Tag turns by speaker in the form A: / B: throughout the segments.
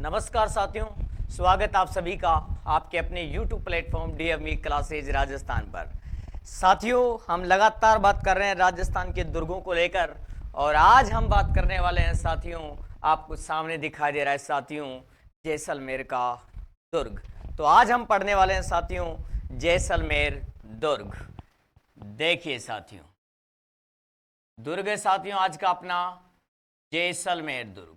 A: नमस्कार साथियों, स्वागत आप सभी का आपके अपने YouTube platform DME classes Rajasthan पर। साथियों, हम लगातार बात कर रहे हैं राजस्थान के दुर्गों को लेकर और आज हम बात करने वाले हैं साथियों, आपको सामने दिखाई दे रहा है साथियों, जैसलमेर का दुर्ग। तो आज हम पढ़ने वाले हैं साथियों जैसलमेर दुर्ग। देखिए साथियों, दुर्ग है साथियों आज का अपना जैसलमेर दुर्ग।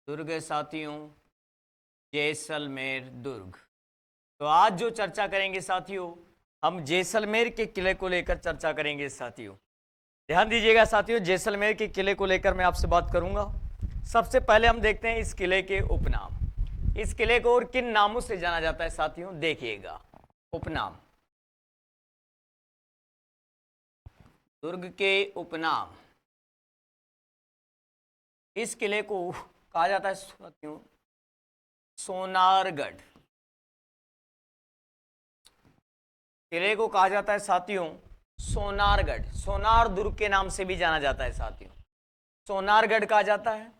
A: दुर्ग है साथियों जैसलमेर दुर्ग। तो आज जो चर्चा करेंगे साथियों, हम जैसलमेर के किले को लेकर चर्चा करेंगे साथियों। ध्यान दीजिएगा साथियों, जैसलमेर के किले को लेकर मैं आपसे बात करूंगा। सबसे पहले हम देखते हैं इस किले के उपनाम। इस किले को और किन नामों से जाना जाता है साथियों, देखिएगा। उपनाम, दुर्ग के उपनाम। इस किले को कहा जाता है साथियों सोनारगढ़। किले को कहा जाता है साथियों सोनारगढ़। सोनार दुर्ग के नाम से भी जाना जाता है साथियों, सोनारगढ़ कहा जाता है।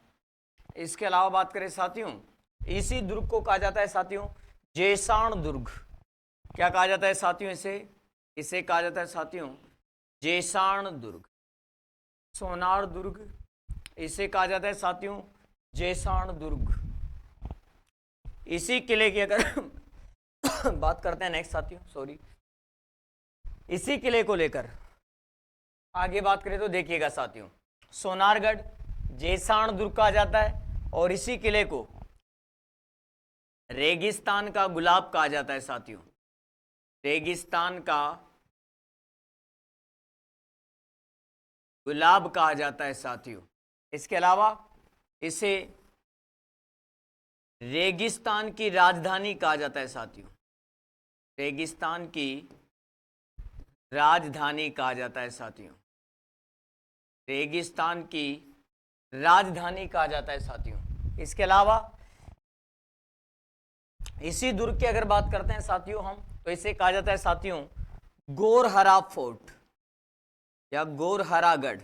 A: इसके अलावा बात करें साथियों, इसी दुर्ग को कहा जाता है साथियों जैसाण दुर्ग। क्या कहा जाता है साथियों इसे कहा जाता है साथियों जैसाण दुर्ग। सोनार दुर्ग, इसे कहा जाता है साथियों जैसाण दुर्ग। इसी किले की अगर बात करते हैं नेक्स्ट साथियों, सॉरी, इसी किले को लेकर आगे बात करें तो देखिएगा साथियों, सोनारगढ़ जैसाण दुर्ग कहा जाता है और इसी किले को रेगिस्तान का गुलाब कहा जाता है साथियों, रेगिस्तान का गुलाब कहा जाता है साथियों। इसके अलावा इसे रेगिस्तान की राजधानी कहा जाता है साथियों, रेगिस्तान की राजधानी कहा जाता है साथियों, रेगिस्तान की राजधानी कहा जाता है साथियों। इसके अलावा इसी दुर्ग की अगर बात करते हैं साथियों हम, तो इसे कहा जाता है साथियों गोरहरा फोर्ट या गोरहरागढ़,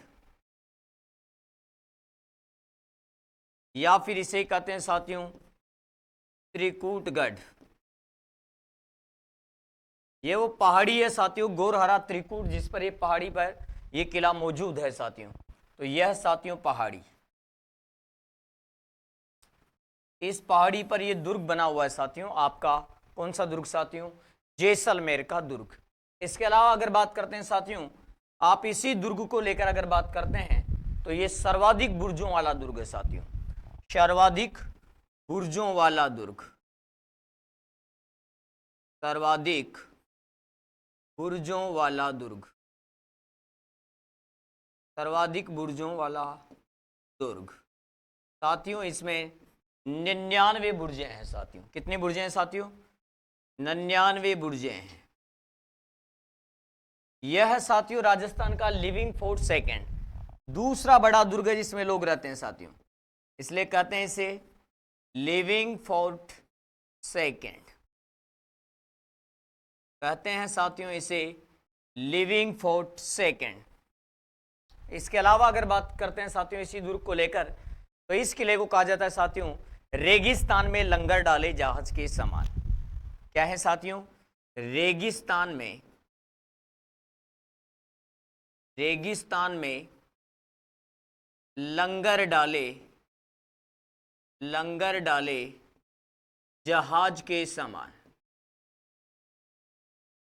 A: या फिर इसे कहते हैं साथियों त्रिकूटगढ़। ये वो पहाड़ी है साथियों गोरहरा त्रिकूट, जिस पर ये पहाड़ी पर ये किला मौजूद है साथियों। तो यह साथियों पहाड़ी, इस पहाड़ी पर ये दुर्ग बना हुआ है साथियों। आपका कौन सा दुर्ग साथियों, जैसलमेर का दुर्ग। इसके अलावा अगर बात करते हैं साथियों, आप इसी दुर्ग को लेकर अगर बात करते हैं तो ये सर्वाधिक बुर्जों वाला दुर्ग है साथियों, सर्वाधिक बुर्जों वाला दुर्ग, सर्वाधिक बुर्जों वाला दुर्ग, सर्वाधिक बुर्जों वाला दुर्ग साथियों। इसमें 99 बुर्जें हैं साथियों। कितनी बुर्जें हैं साथियों, 99 बुर्जें हैं। यह साथियों राजस्थान का लिविंग फोर्ट सेकंड, दूसरा बड़ा दुर्ग है जिसमें लोग रहते हैं साथियों, इसलिए कहते हैं इसे लिविंग फोर्ट सेकंड, कहते हैं साथियों इसे लिविंग फोर्ट सेकंड। इसके अलावा अगर बात करते हैं साथियों इसी दुर्ग को लेकर, तो इस किले को कहा जाता है साथियों रेगिस्तान में लंगर डाले जहाज के समान। क्या है साथियों, रेगिस्तान में, रेगिस्तान में लंगर डाले, लंगर डाले जहाज के समान,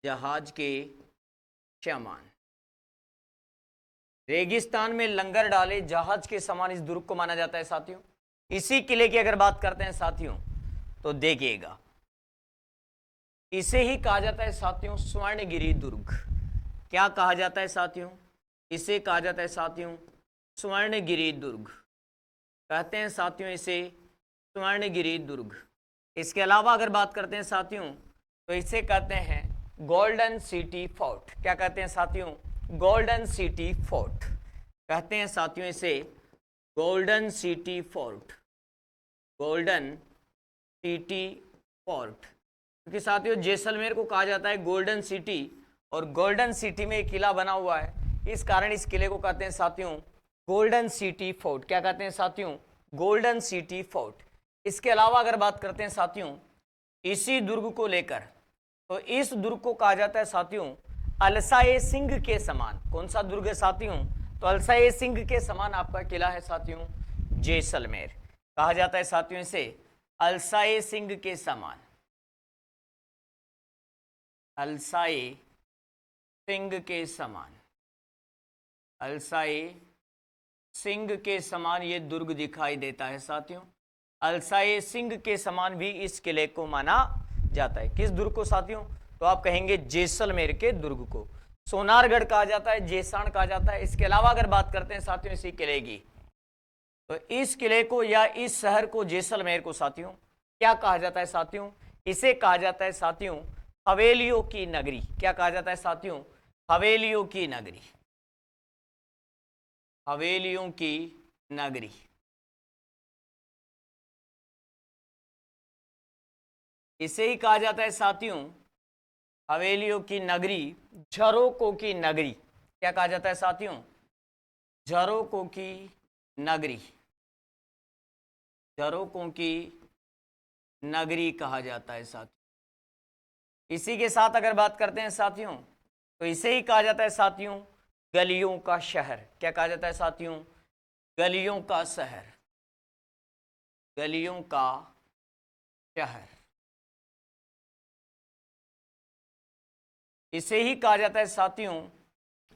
A: जहाज के समान। रेगिस्तान में लंगर डाले जहाज के समान इस दुर्ग को माना जाता है साथियों। इसी किले की अगर बात करते हैं साथियों, तो देखिएगा इसे ही कहा जाता है साथियों स्वर्णगिरी दुर्ग। क्या कहा जाता है साथियों, इसे कहा जाता है साथियों स्वर्णगिरी दुर्ग, कहते हैं साथियों इसे स्वर्णगिरी दुर्ग। इसके अलावा अगर बात करते हैं साथियों, तो इसे कहते हैं गोल्डन सिटी फोर्ट। क्या कहते हैं साथियों, गोल्डन सिटी फोर्ट, कहते हैं साथियों इसे golden city fort, golden city fort. क्योंकि साथियों जैसलमेर को कहा जाता है गोल्डन सिटी और गोल्डन सिटी में एक किला बना हुआ है, इस कारण इस किले को कहते हैं साथियों गोल्डन सिटी फोर्ट, क्या कहते हैं साथियों, गोल्डन सिटी फोर्ट। इसके अलावा अगर बात करते हैं साथियों इसी दुर्ग को लेकर, तो इस दुर्ग को कहा जाता है साथियों अलसाए सिंह के समान। कौन सा दुर्ग है साथियों, तो अलसाए सिंह के समान आपका किला है साथियों जैसलमेर। कहा जाता है साथियों इसे अलसाए सिंह के समान, अलसाए सिंह के समान, अलसाए सिंह के समान ये दुर्ग दिखाई देता है साथियों। अलसाए सिंह के समान भी इस किले को माना जाता है। किस दुर्ग को साथियों, तो आप कहेंगे जैसलमेर के दुर्ग को। सोनारगढ़ कहा जाता है, जेसाण कहा जाता है। इसके अलावा अगर बात करते हैं साथियों इसी किले की, तो इस किले को या इस शहर को जैसलमेर को साथियों क्या कहा जाता है साथियों, इसे कहा जाता है साथियों हवेलियों की नगरी। क्या कहा जाता है साथियों, हवेलियों की नगरी, हवेलियों की नगरी। इसे ही कहा जाता है साथियों हवेलियों की नगरी, झरोकों की नगरी। क्या कहा जाता है साथियों, झरोकों की नगरी, झरोकों की नगरी कहा जाता है साथियों। इसी के साथ अगर बात करते हैं साथियों, तो इसे ही कहा जाता है साथियों गलियों का शहर। क्या कहा जाता है साथियों, गलियों का शहर, गलियों का शहर। इसे ही कहा जाता है साथियों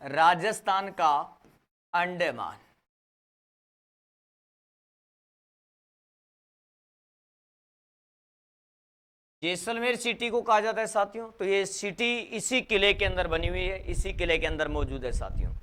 A: राजस्थान का अंडमान। जैसलमेर सिटी को कहा जाता है साथियों, तो ये सिटी इसी किले के अंदर बनी हुई है, इसी किले के अंदर मौजूद है साथियों।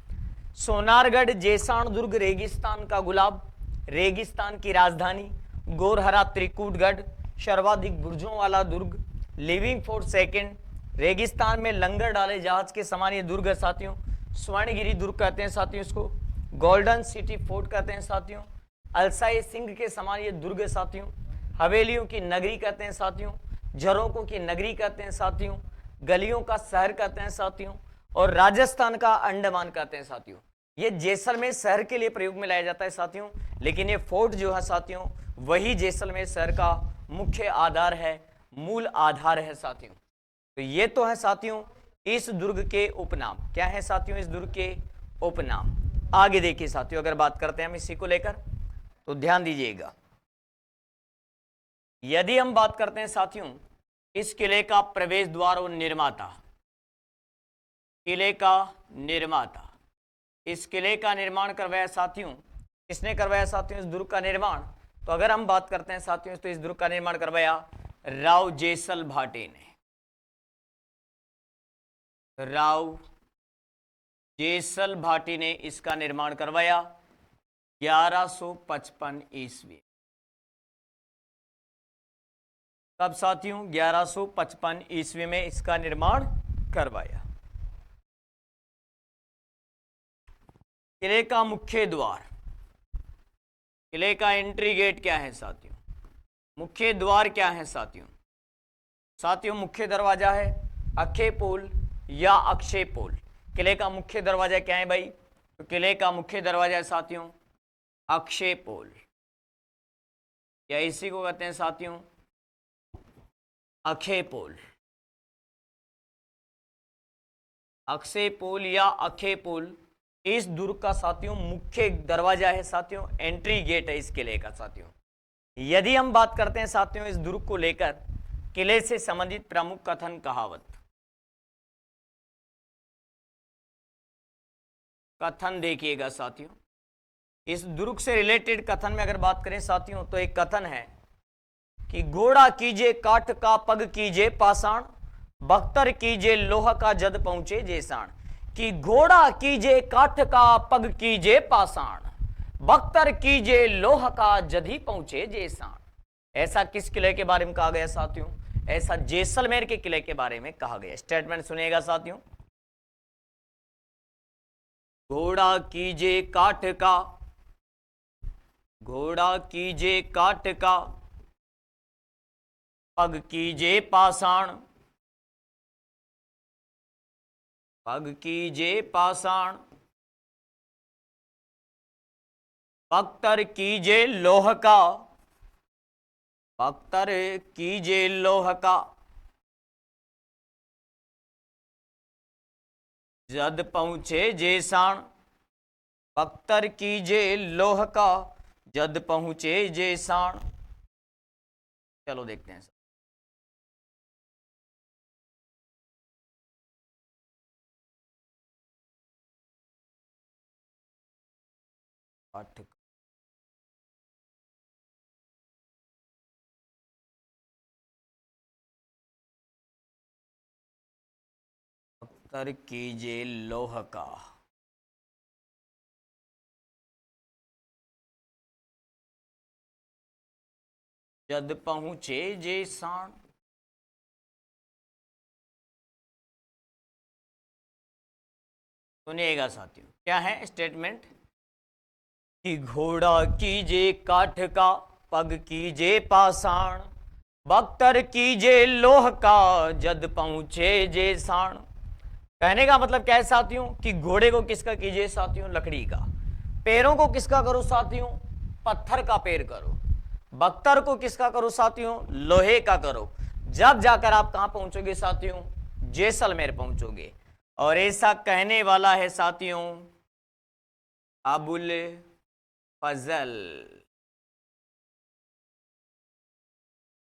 A: सोनारगढ़ जेसाण दुर्ग रेगिस्तान का गुलाब, रेगिस्तान की राजधानी, गोरहरा त्रिकूटगढ़ सर्वाधिक बुर्जों वाला दुर्ग, लिविंग फोर्ट सेकंड, रेगिस्तान में लंगर डाले जहाज के समान ये दुर्ग है साथियों। स्वर्णगिरी दुर्ग कहते हैं साथियों इसको, गोल्डन सिटी फोर्ट कहते हैं साथियों, अलसाए सिंह के समान ये दुर्ग है साथियों, हवेलियों की नगरी कहते हैं साथियों, झरोकों की नगरी कहते हैं साथियों, गलियों का शहर कहते हैं साथियों, और राजस्थान का अंडमान कहते हैं साथियों। ये जैसलमेर शहर के लिए प्रयोग में लाया जाता है साथियों, लेकिन ये फोर्ट जो है साथियों वही जैसलमेर शहर का मुख्य आधार है, मूल आधार है साथियों। तो ये तो है साथियों इस दुर्ग के उपनाम। क्या है साथियों इस दुर्ग के उपनाम। आगे देखिए साथियों अगर बात करते हैं हम इसी को लेकर, तो ध्यान दीजिएगा। यदि हम बात करते हैं साथियों इस किले का प्रवेश द्वार और निर्माता, किले का निर्माता, इस किले का निर्माण करवाया साथियों, किसने करवाया साथियों इस दुर्ग का निर्माण, तो अगर हम बात करते हैं साथियों तो इस दुर्ग का निर्माण करवाया राव जेसल भाटे ने, राव जेसल भाटी ने इसका निर्माण करवाया 1155 ईस्वी। तब साथियों 1155 ईस्वी में इसका निर्माण करवाया। किले का मुख्य द्वार, किले का एंट्री गेट क्या है साथियों, मुख्य द्वार क्या है साथियों, साथियों मुख्य दरवाजा है अक्षय पोल या अक्षय पोल। किले का मुख्य दरवाजा क्या है भाई, तो किले का मुख्य दरवाजा है साथियों अक्षय पोल, या इसी को कहते हैं साथियों अक्षय पोल। अक्षय पोल या अक्षय पोल इस दुर्ग का साथियों मुख्य दरवाजा है साथियों, एंट्री गेट है इस किले का साथियों। यदि हम बात करते हैं साथियों इस दुर्ग को लेकर किले से संबंधित प्रमुख कथन कहावत, कथन देखिएगा साथियों। इस दुर्ग से रिलेटेड कथन में अगर बात करें साथियों तो एक कथन है कि घोड़ा कीजे काठ का पग कीजे पाषाण, बख्तर कीजे लोह का जद पहुंचे जेसाण। कि घोड़ा कीजे काठ का पग कीजे पाषाण, बख्तर कीजे लोह का जद ही पहुंचे जेसाण। ऐसा किस किले के बारे में कहा गया साथियों, ऐसा जैसलमेर के किले के बारे में कहा गया। स्टेटमेंट सुनिएगा साथियों। घोड़ा कीजे काठ का, घोड़ा कीजे काठ का पग कीजे पाषाण, पग कीजे पाषाण, पत्थर कीजे लोह का, पत्थर कीजे लोह का, जद पहुंचे जे साण, पत्थर कीजे लोह का, जद पहुंचे जे साण। चलो देखते हैं। पाठ पत्थर कीजे लोह का, जद पहुंचे जे साण। सुनिएगा साथियों, क्या है स्टेटमेंट कि घोड़ा कीजे काठ का, पग कीजे पाषाण, बख्तर कीजे लोह का, जद पहुंचे जे साण। कहने का मतलब क्या है साथियों कि घोड़े को किसका कीजिए साथियों, लकड़ी का। पैरों को किसका करो साथियों, पत्थर का पैर करो। बख्तर को किसका करो साथियों, लोहे का करो। जब जाकर आप कहां पहुंचोगे साथियों, जैसलमेर पहुंचोगे। और ऐसा कहने वाला है साथियों अबुल फजल,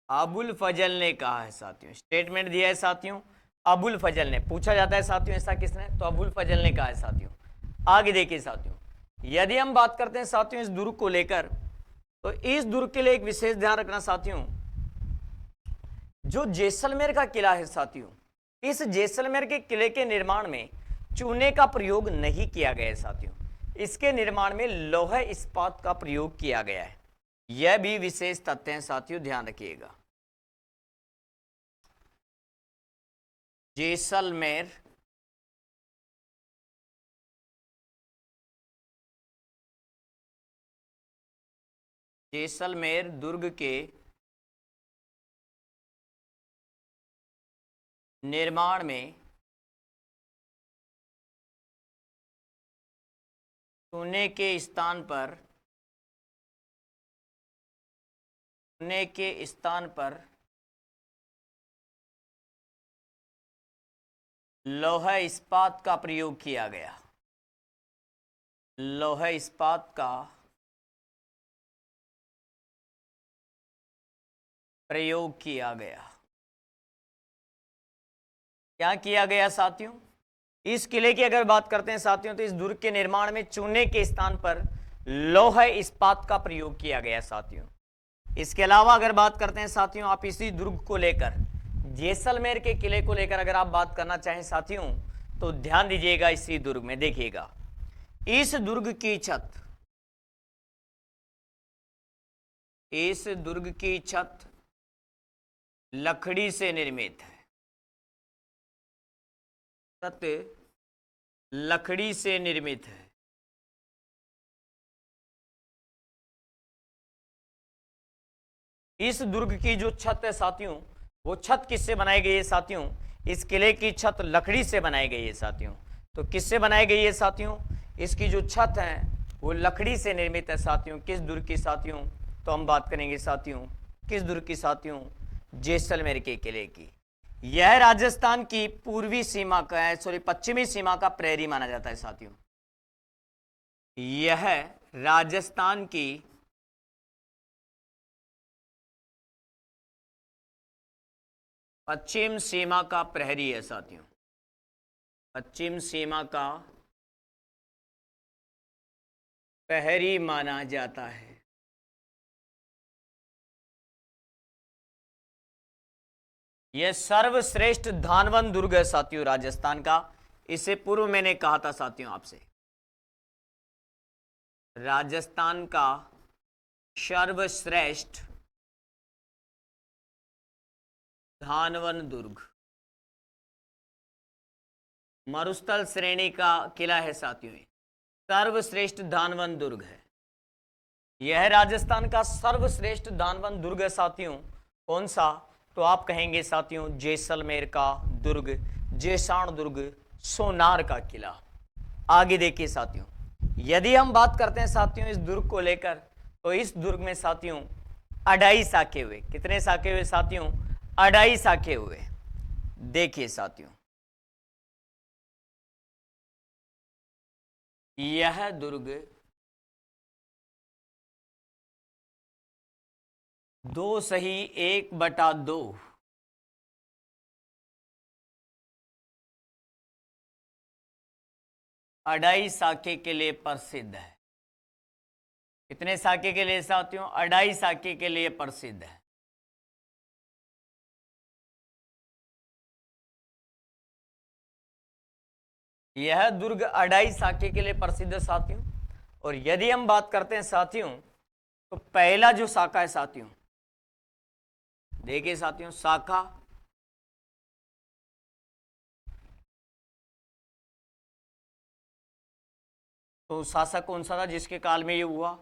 A: अबुल फजल ने कहा है साथियों। स्टेटमेंट दिया है साथियों अबुल फजल ने। पूछा जाता है साथियों ऐसा किसने, तो अबुल फजल ने कहा है साथियों। आगे देखिए साथियों, यदि हम बात करते हैं साथियों इस दुर्ग को लेकर, तो इस दुर्ग के लिए एक विशेष ध्यान रखना साथियों, जो जैसलमेर का किला है साथियों, इस जैसलमेर के किले के निर्माण में चूने का प्रयोग नहीं किया गया है साथियों। इसके निर्माण में लोहा इस्पात का प्रयोग किया गया है। यह भी विशेष तथ्य हैं साथियों, ध्यान रखिएगा। जैसलमेर जैसलमेर दुर्ग के निर्माण में चूने के स्थान पर लोहा इस्पात का प्रयोग किया गया। लोहा इस्पात का प्रयोग किया गया। क्या किया गया साथियों, इस किले की अगर बात करते हैं साथियों, तो इस दुर्ग के निर्माण में चूने के स्थान पर लोहा इस्पात का प्रयोग किया गया साथियों। इसके अलावा अगर बात करते हैं साथियों, आप इसी दुर्ग को लेकर, जैसलमेर के किले को लेकर अगर आप बात करना चाहें साथियों, तो ध्यान दीजिएगा इसी दुर्ग में। देखिएगा, इस दुर्ग की छत लकड़ी से निर्मित है। छत लकड़ी से निर्मित है। इस दुर्ग की जो छत है साथियों, वो छत किससे बनाई गई है साथियों, इस किले की छत लकड़ी से बनाई गई है साथियों। तो किससे बनाई गई है साथियों, इसकी जो छत है वो लकड़ी से निर्मित है साथियों। किस दुर्ग की साथियों, तो हम बात करेंगे साथियों किस दुर्ग की साथियों, जैसलमेर के किले की। यह राजस्थान की पूर्वी सीमा का पश्चिमी सीमा का प्रहरी माना जाता है साथियों। यह राजस्थान की पश्चिम सीमा का प्रहरी है साथियों। पश्चिम सीमा का प्रहरी माना जाता है। यह सर्वश्रेष्ठ धानवन दुर्ग है साथियों राजस्थान का। इससे पूर्व मैंने कहा था साथियों आपसे, राजस्थान का सर्वश्रेष्ठ धानवन दुर्ग मरुस्थल श्रेणी का किला है साथियों। सर्वश्रेष्ठ धानवन दुर्ग है। यह राजस्थान का सर्वश्रेष्ठ धानवन दुर्ग है साथियों। कौन सा, तो आप कहेंगे साथियों जैसलमेर का दुर्ग, जैसाण दुर्ग, सोनार का किला। आगे देखिए साथियों, यदि हम बात करते हैं साथियों इस दुर्ग को लेकर, तो इस दुर्ग में साथियों 2.5 शाखे हुए। कितने शाखे हुए साथियों? 2.5 शाखे हुए। देखिए साथियों, यह दुर्ग 2/1/2 2.5 शाखे के लिए प्रसिद्ध है। कितने शाखे के लिए साथियों? 2.5 शाखे के लिए प्रसिद्ध है। यह दुर्ग 2.5 शाखे के लिए प्रसिद्ध है साथियों। और यदि हम बात करते हैं साथियों, तो पहला जो शाखा है साथियों, देखिए साथियों, शाखा तो शासक कौन सा था जिसके काल में ये हुआ?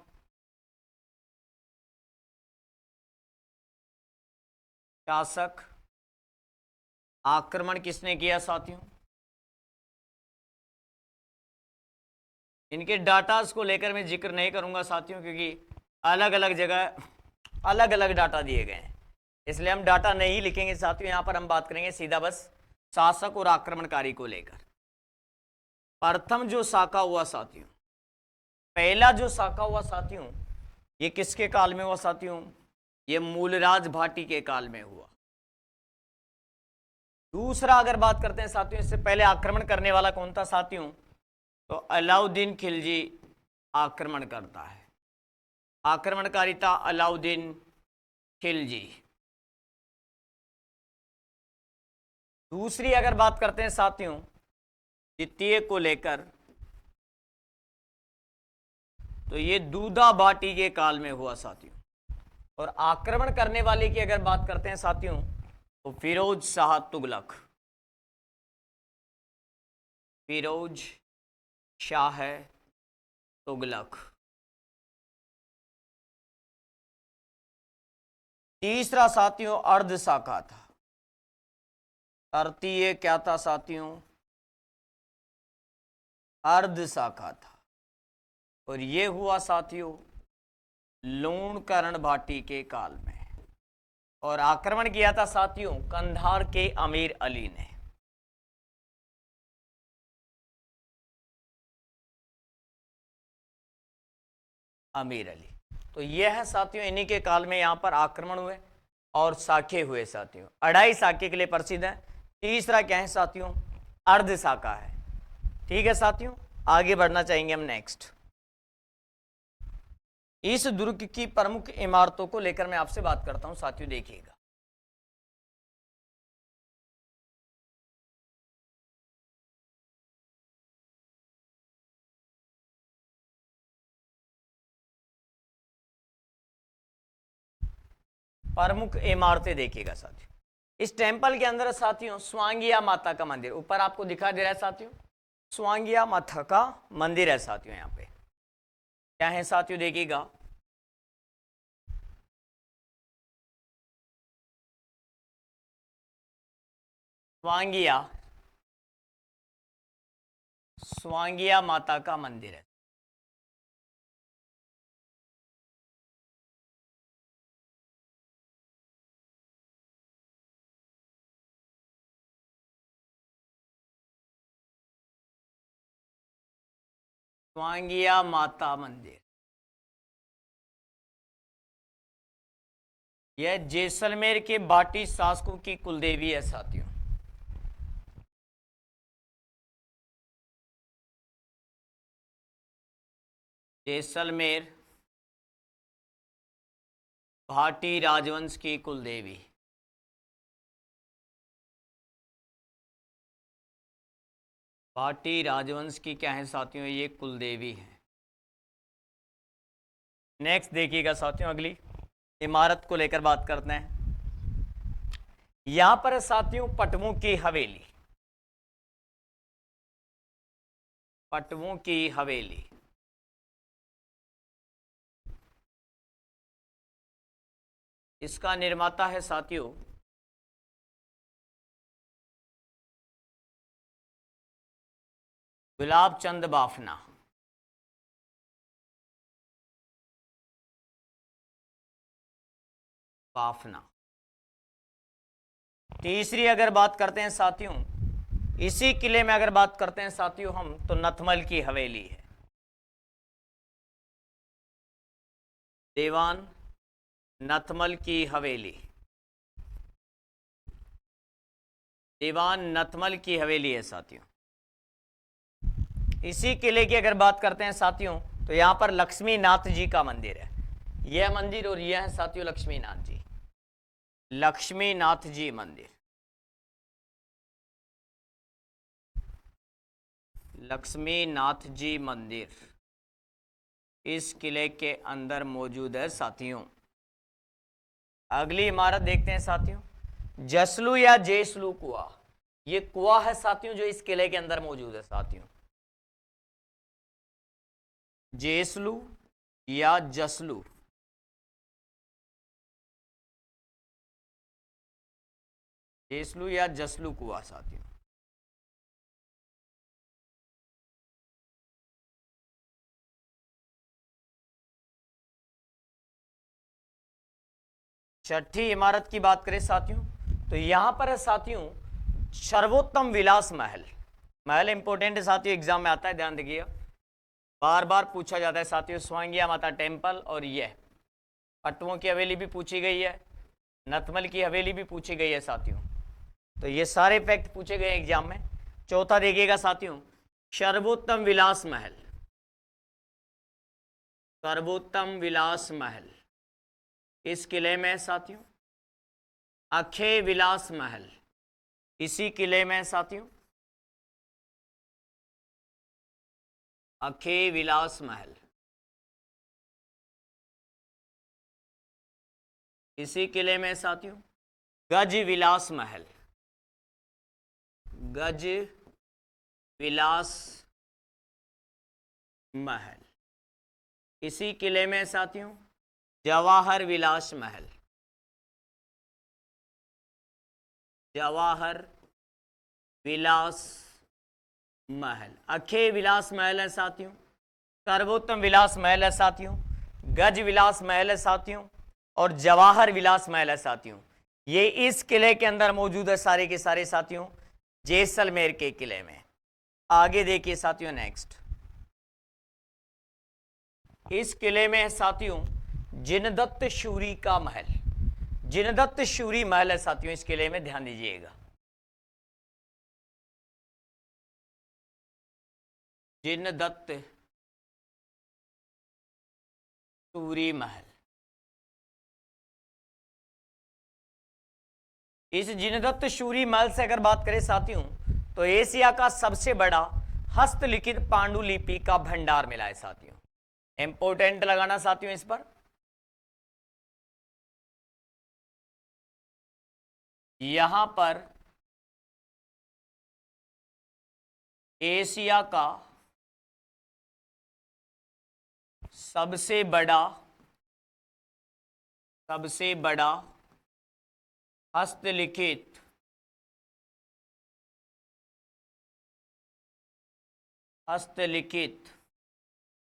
A: शासक। आक्रमण किसने किया साथियों? इनके डाटास को लेकर मैं जिक्र नहीं करूंगा साथियों, क्योंकि अलग अलग जगह अलग अलग डाटा दिए गए हैं, इसलिए हम डाटा नहीं लिखेंगे साथियों। यहां पर हम बात करेंगे सीधा बस शासक और आक्रमणकारी को लेकर। प्रथम जो शाखा हुआ साथियों, पहला जो शाखा हुआ साथियों, ये किसके काल में हुआ साथियों? ये मूलराज भाटी के काल में हुआ। दूसरा अगर बात करते हैं साथियों, इससे पहले आक्रमण करने वाला कौन था साथियों? तो अलाउद्दीन खिलजी आक्रमण करता है। आक्रमणकारी था अलाउद्दीन खिलजी। दूसरी अगर बात करते हैं साथियों द्वितीय को लेकर, तो ये दूधा भाटी के काल में हुआ साथियों। और आक्रमण करने वाले की अगर बात करते हैं साथियों, तो फिरोज शाह तुगलक। फिरोज शाह तुगलक। तीसरा साथियों अर्ध शाखा था। तृतीय क्या था साथियों? अर्ध शाखा था। और ये हुआ साथियों लूणकरण भाटी के काल में। और आक्रमण किया था साथियों कंधार के अमीर अली ने। अमीर अली। तो यह है साथियों इन्हीं के काल में यहां पर आक्रमण हुए और शाखे हुए साथियों। 2.5 शाखे के लिए प्रसिद्ध है। तीसरा क्या है साथियों? अर्ध शाखा है। ठीक है साथियों, आगे बढ़ना चाहेंगे हम नेक्स्ट। इस दुर्ग की प्रमुख इमारतों को लेकर मैं आपसे बात करता हूं साथियों, देखिएगा। प्रमुख इमारतें देखिएगा साथियों। इस टेंपल के अंदर साथियों स्वांगिया माता का मंदिर ऊपर आपको दिखा दे रहा है साथियों। स्वांगिया माता का मंदिर है साथियों। यहां पे क्या है साथियों? देखिएगा, स्वांगिया स्वांगिया माता का मंदिर है। स्वांगिया माता मंदिर, यह जैसलमेर के बाटी शासकों की कुलदेवी है साथियों। जैसलमेर भाटी राजवंश की कुलदेवी। भाटी राजवंश की क्या है साथियों? ये कुलदेवी है। नेक्स्ट देखिएगा साथियों, अगली इमारत को लेकर बात करते हैं। यहां पर साथियों पटवों की हवेली। पटवों की हवेली, इसका निर्माता है साथियों गुलाब चंद बाफना। पाफना। तीसरी अगर बात करते हैं साथियों, इसी किले में अगर बात करते हैं साथियों हम, तो नथमल की हवेली है। देवान नथमल की हवेली, दीवान नथमल की हवेली है साथियों। इसी किले की अगर बात करते हैं साथियों, तो यहां पर लक्ष्मी नाथ जी का मंदिर है। यह मंदिर और यह है साथियों लक्ष्मी नाथ जी, लक्ष्मी नाथ जी मंदिर, लक्ष्मी नाथ जी मंदिर इस किले के अंदर मौजूद है साथियों। अगली इमारत देखते हैं साथियों, जसलू या जेसलू कुआ। ये कुआ है साथियों जो इस किले के अंदर मौजूद है साथियों। जेसलू या जसलू, जेसलू या जसलू कुआ साथियों। छठी इमारत की बात करें साथियों, तो यहां पर है साथियों सर्वोत्तम विलास महल। महल इंपॉर्टेंट है साथियों, एग्जाम में आता है, ध्यान देखिए, बार बार पूछा जाता है साथियों। स्वांगिया माता टेम्पल और यह पट्टुओं की हवेली भी पूछी गई है, नथमल की हवेली भी पूछी गई है साथियों। तो ये सारे फैक्ट पूछे गए एग्जाम में। चौथा देखिएगा साथियों, सर्वोत्तम विलास महल, सर्वोत्तम विलास महल इस किले में साथियों। अक्षय विलास महल इसी किले में साथियों, अक्षय विलास महल इसी किले में साथियों। गज विलास महल, गज विलास महल इसी किले में साथियों। जवाहर विलास महल, जवाहर विलास महल, अक्षय विलास महल है साथियों, सर्वोत्तम विलास महल है साथियों, गज विलास महल है साथियों, और जवाहर विलास महल है साथियों। ये इस किले के अंदर मौजूद है सारे के सारे साथियों, जैसलमेर के किले में। आगे देखिए साथियों, नेक्स्ट इस किले में है साथियों जिनदत्त शूरी का महल। जिनदत्त शूरी महल है साथियों इस किले में, ध्यान दीजिएगा। जिनदत्त शूरी महल, इस जिनदत्त शूरी महल से अगर बात करें साथियों, तो एशिया का सबसे बड़ा हस्तलिखित पांडुलिपि का भंडार मिला है साथियों। इंपोर्टेंट लगाना साथियों इस पर। यहां पर एशिया का सबसे बड़ा हस्तलिखित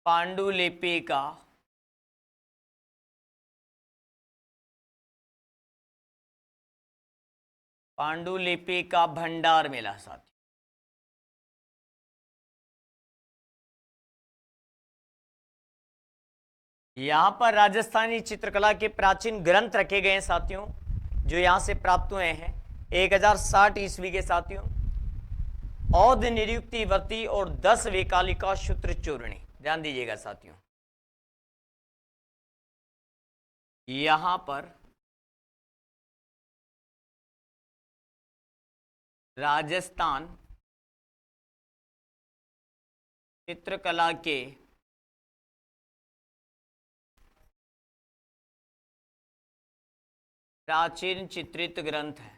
A: पांडुलिपि का भंडार मिला साथियों। यहां पर राजस्थानी चित्रकला के प्राचीन ग्रंथ रखे गए हैं साथियों, जो यहां से प्राप्त हुए हैं 1060 ईस्वी के साथियों। औध निरुक्ति वर्ती और 10 वेकालिका सूत्र चूर्णी, ध्यान दीजिएगा साथियों। यहां पर राजस्थान चित्रकला के प्राचीन चित्रित ग्रंथ है।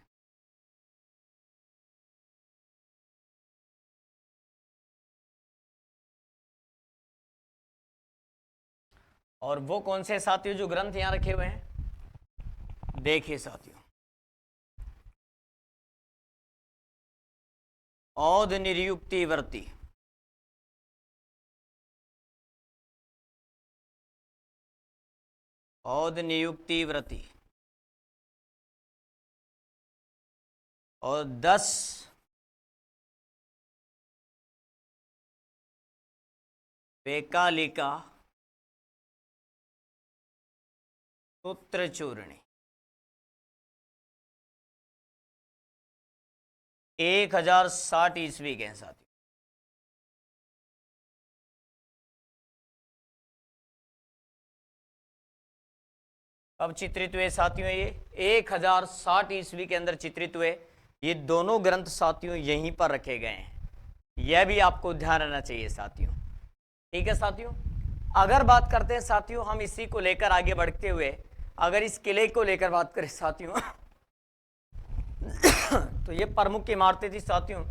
A: और वो कौन से साथियों जो ग्रंथ यहां रखे हुए हैं, देखिए साथियों, औध निरुक्ति वर्ती, औध नियुक्ति व्रति, और 10 बेकालिका सूत्रचूर्णी 1060 ईस्वी के हैं साथियों। अब चित्रित हुए साथियों, ये 1060 ईस्वी के अंदर चित्रित हुए। ये दोनों ग्रंथ साथियों यहीं पर रखे गए हैं, यह भी आपको ध्यान रहना चाहिए साथियों। ठीक है साथियों, अगर बात करते हैं साथियों हम इसी को लेकर आगे बढ़ते हुए, अगर इस किले को लेकर बात करें साथियों तो ये प्रमुख इमारतें थी साथियों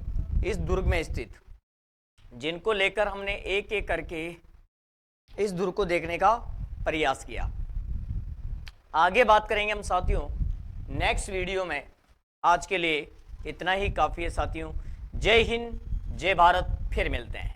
A: इस दुर्ग में स्थित, जिनको लेकर हमने एक एक करके इस दुर्ग को देखने का प्रयास किया। आगे बात करेंगे हम साथियों नेक्स्ट वीडियो में। आज के लिए इतना ही काफ़ी है साथियों। जय हिंद, जय भारत, फिर मिलते हैं।